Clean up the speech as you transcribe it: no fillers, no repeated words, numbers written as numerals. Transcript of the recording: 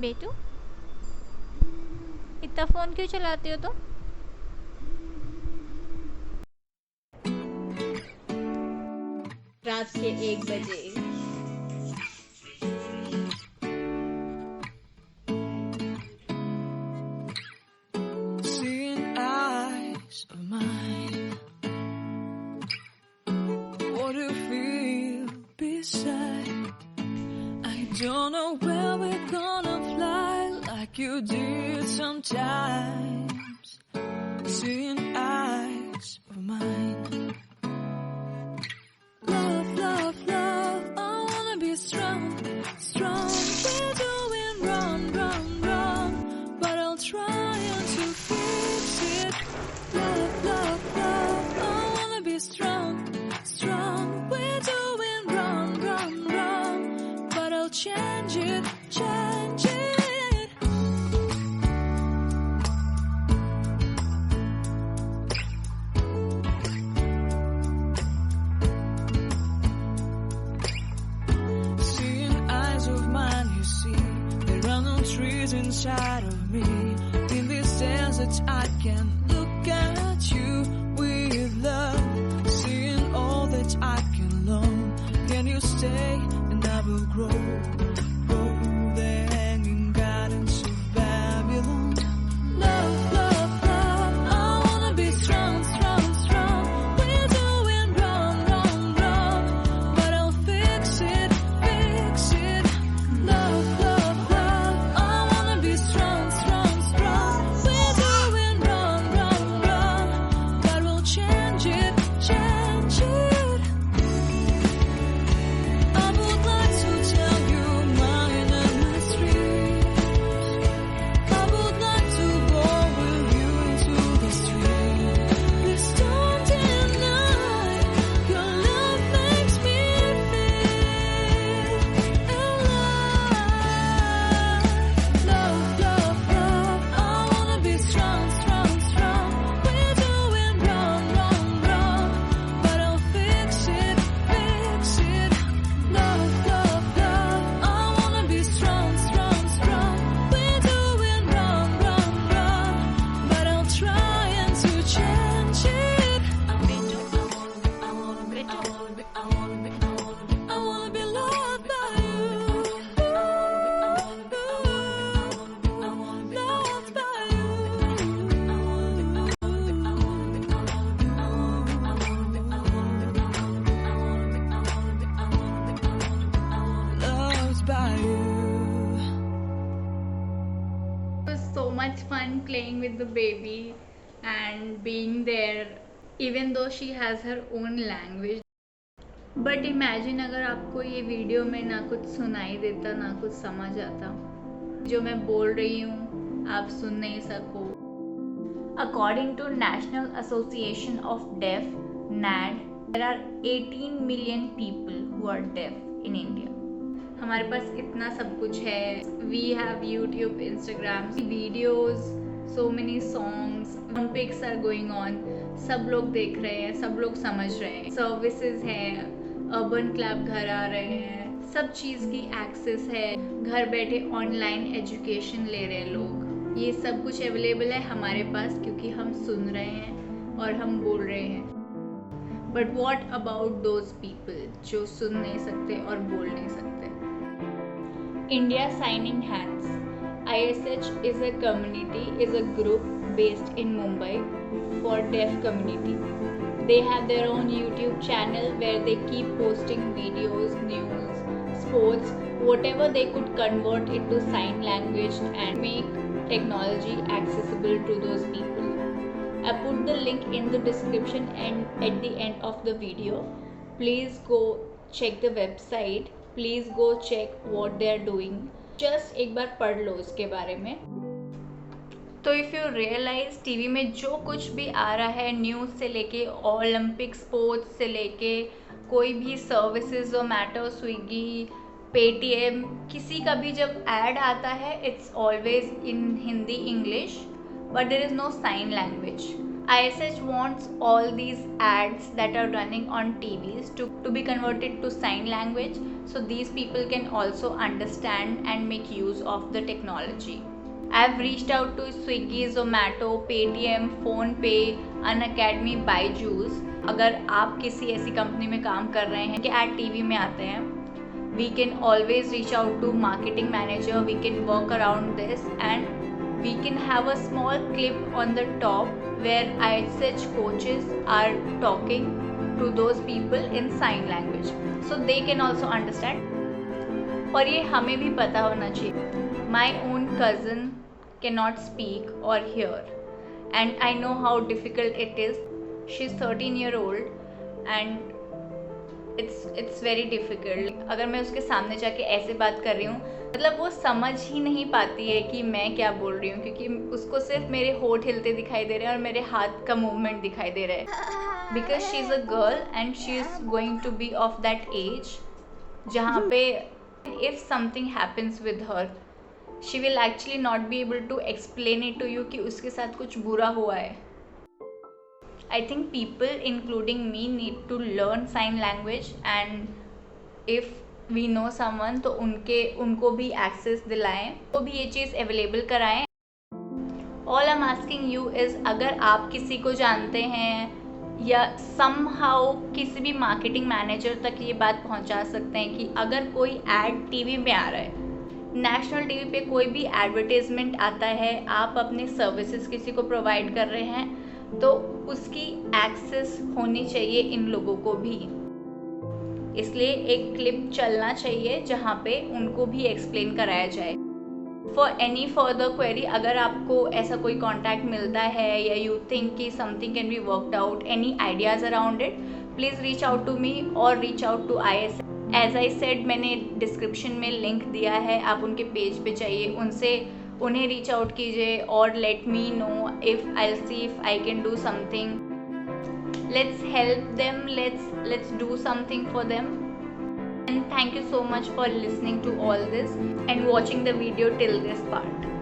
बेटू, इतना फ़ोन क्यों चलाते हो तुम? रात के 1 बजे Seeing eyes of mine, what do you feel beside? I don't know where we're gonna fly like you did sometimes. Seeing eyes of mine, love, love, love, I wanna be strong, strong. We're doing wrong, wrong, wrong, but I'll try to fix it. Love, love, love, I wanna be strong, strong. We're doing wrong, wrong, wrong, but I'll change it, change it. Seeing eyes of mine, you see, there are no trees inside of me. In this desert, I can look at you with love. Seeing all that I can learn. Can you stay and I will grow? Grow the hanging gardens of Babylon. Love, love, love, I wanna be strong, strong, strong. We're doing wrong, wrong, wrong, but I'll fix it, fix it. Love, love, love, I wanna be strong, strong, strong. We're doing wrong, wrong, wrong, but we'll change it, change it. I would like to tell you mine and my streets. I would like to go with you into the street. Please don't deny your love makes me feel alive. Love, love, love, I wanna be strong, strong, strong. We're doing wrong, wrong, wrong, but I'll fix it, fix it. Love, love, love, I wanna be strong, strong, strong. We're doing wrong, wrong, wrong, but I'll try and to change it. I wanna be loved by you. Loved by you. Loved by you. It was so much fun playing with the baby and being there, even though she has her own language. But imagine अगर आपको ये video में ना कुछ सुनाई देता ना कुछ समझ आता, जो मैं बोल रही हूँ आप सुन नहीं सको. According to National Association of Deaf, NAD, there are 18 million people who are deaf in India. हमारे पास इतना सब कुछ है. We have YouTube, Instagram, videos, so many songs, Olympics are going on. सब लोग देख रहे हैं, सब लोग समझ रहे हैं. सर्विसेज हैं, अर्बन क्लब घर आ रहे हैं, सब चीज़ की एक्सेस है. घर बैठे ऑनलाइन एजुकेशन ले रहे हैं लोग. ये सब कुछ अवेलेबल है हमारे पास क्योंकि हम सुन रहे हैं और हम बोल रहे हैं. But what about those people जो सुन नहीं सकते और बोल नहीं सकते? India Signing Hands. ISH is a community, is a group based in Mumbai for deaf community. They have their own YouTube channel where they keep posting videos, news, sports, whatever they could convert into sign language and make technology accessible to those people. I put the link in the description and at the end of the video. Please go check the website. Please go check what they are doing. Just एक बार पढ़ लो इसके बारे में. तो if you realise TV में जो कुछ भी आ रहा है, न्यूज़ से लेके ओलंपिक स्पोर्ट्स से लेके कोई भी सर्विसेज, जोमैटो, स्विगी, पेटीएम, किसी का भी जब ऐड आता है it's always in Hindi, English, but there is no sign language. ISH wants all these ads that are running on TVs to be converted to sign language, so these people can also understand and make use of the technology. I've reached out to Swiggy, Zomato, Paytm, PhonePe, Unacademy, Byju's. अगर आप किसी ऐसी company में काम कर रहे हैं कि एड टीवी में आते हैं, we can always reach out to marketing manager, we can work around this and we can have a small clip on the top where ISH coaches are talking to those people in sign language so they can also understand. और ये हमें भी पता होना चाहिए. My own cousin cannot speak or hear and I know how difficult it is. She's 13-year-old and it's very difficult. अगर मैं उसके सामने जाके ऐसे बात कर रही हूँ, मतलब वो समझ ही नहीं पाती है कि मैं क्या बोल रही हूँ, क्योंकि उसको सिर्फ मेरे होठ हिलते दिखाई दे रहे हैं और मेरे हाथ का मूवमेंट दिखाई दे रहा है. Because she is a girl and she is going to be of that age जहाँ पे if something happens with her she will actually not be able to explain it to you कि उसके साथ कुछ बुरा हुआ है. I think people including me need to learn sign language and if we know someone तो उनको भी access दिलाएं, तो भी ये चीज़ available कराएं. All I'm asking you is अगर आप किसी को जानते हैं या somehow किसी भी marketing manager तक ये बात पहुंचा सकते हैं कि अगर कोई ad TV में आ रहा है, नेशनल टीवी पे कोई भी एडवर्टाइजमेंट आता है, आप अपने सर्विसेज किसी को प्रोवाइड कर रहे हैं, तो उसकी एक्सेस होनी चाहिए इन लोगों को भी. इसलिए एक क्लिप चलना चाहिए जहाँ पे उनको भी एक्सप्लेन कराया जाए. फॉर एनी फर्दर क्वेरी, अगर आपको ऐसा कोई कॉन्टैक्ट मिलता है या यू थिंक कि something can be worked out, any ideas around it, please reach out to me और reach out to ISH. As I said, मैंने डिस्क्रिप्शन में लिंक दिया है, आप उनके पेज पे जाइए, उन्हें रीच आउट कीजिए और let me know if I see if I can do something. Let's help them, let's do something for them. And thank you so much for listening to all this and watching the video till this part.